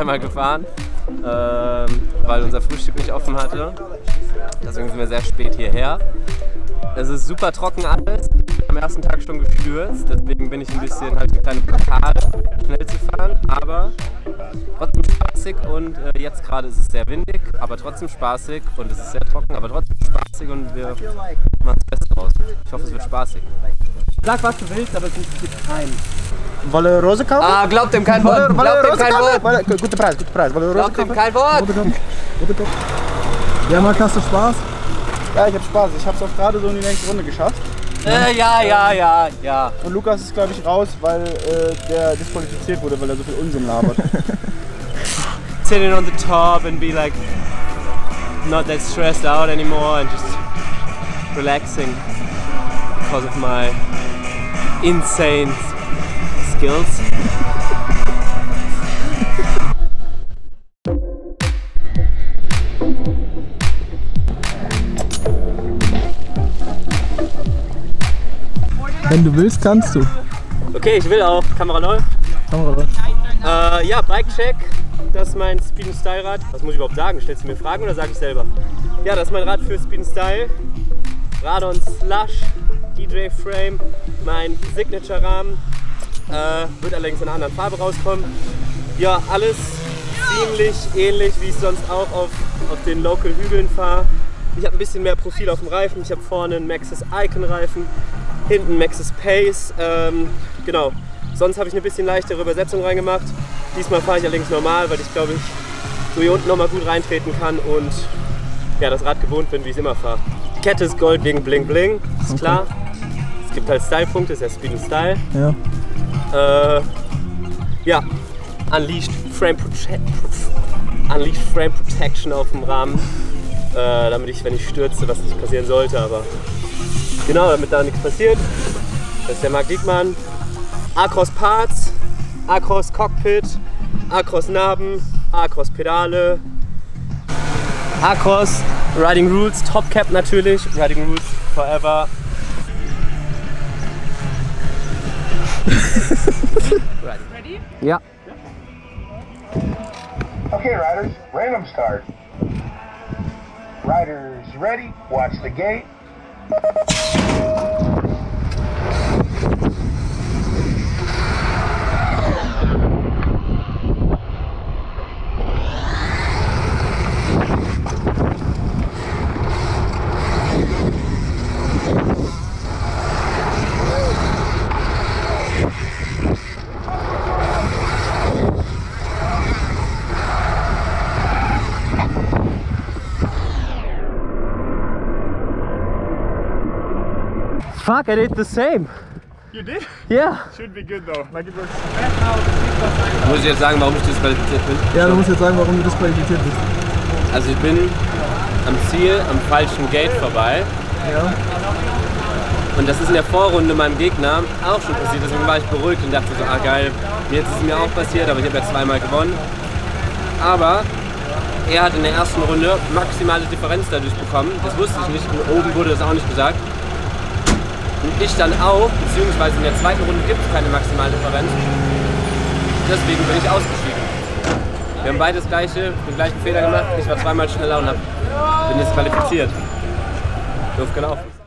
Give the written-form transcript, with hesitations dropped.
zweimal gefahren, weil unser Frühstück nicht offen hatte. Deswegen sind wir sehr spät hierher. Es ist super trocken alles. Am ersten Tag schon gestürzt, deswegen bin ich habe ich eine kleine Blockade, schnell zu fahren, aber trotzdem spaßig und jetzt gerade ist es sehr windig, aber trotzdem spaßig und es ist sehr trocken, aber trotzdem spaßig und wir machen das Beste draus. Ich hoffe, es wird spaßig. Sag, was du willst, aber es gibt keinen. Wolle Rose kaufen? Ah, glaubt dem kein Wort! Glaubt dem kein Wort! Guter Preis, guter Preis. Wolle Rose Glaubt dem kaufen? kein Wort! Ja, Marc, hast du Spaß? Ja, ich hab Spaß. Ich hab's auch gerade so in die nächste Runde geschafft. Ja. Und Lukas ist, glaube ich, raus, weil der disqualifiziert wurde, weil er so viel Unsinn labert. Sitting on the top and be like not that stressed out anymore and just relaxing because of my insane skills. Wenn du willst, kannst du. Okay, ich will auch. Kamera läuft. Ja, Bike-Check. Das ist mein Speed & Style Rad. Was muss ich überhaupt sagen? Stellst du mir Fragen oder sage ich selber? Ja, das ist mein Rad für Speed & Style. Radon Slush, DJ Frame, mein Signature Rahmen. Wird allerdings in einer anderen Farbe rauskommen. Ja, alles ziemlich ähnlich, wie ich sonst auch auf den Local Hügeln fahre. Ich habe ein bisschen mehr Profil auf dem Reifen. Ich habe vorne einen Maxxis Icon Reifen, hinten Maxxis Pace. Genau. Sonst habe ich eine bisschen leichtere Übersetzung reingemacht. Diesmal fahre ich allerdings normal, weil ich glaube ich so hier unten nochmal gut reintreten kann und ja, das Rad gewohnt bin, wie ich es immer fahre. Die Kette ist Gold wegen Bling Bling, ist klar. Es gibt halt Style-Punkte, ist ja Speed & Style. Ja. Ja, Unleashed Frame Protection auf dem Rahmen, damit ich, wenn ich stürze, was nicht passieren sollte, aber genau, damit da nichts passiert. Das ist der Marc Diekmann. Acros Parts, Acros Cockpit, Acros Narben, Acros Pedale, Acros Riding Rules, Top Cap natürlich, Riding Rules forever. Ready? Ja. Okay, riders, random start. Riders ready, watch the gate. Fuck, I did the same. You did? Yeah. Should be good though. Like it was. Muss ich jetzt sagen, warum ich disqualifiziert bin? Ja, du musst jetzt sagen, warum du disqualifiziert bist. Also ich bin am Ziel am falschen Gate vorbei. Ja. Und das ist in der Vorrunde meinem Gegner auch schon passiert, deswegen war ich beruhigt und dachte so, ah geil, jetzt ist es mir auch passiert, aber ich habe ja zweimal gewonnen. Aber er hat in der ersten Runde maximale Differenz dadurch bekommen, das wusste ich nicht, und oben wurde das auch nicht gesagt. Und ich dann auch, beziehungsweise in der zweiten Runde gibt es keine maximale Differenz, deswegen bin ich ausgeschieden. Wir haben beide den gleichen Fehler gemacht, ich war zweimal schneller und bin disqualifiziert. Doof gelaufen.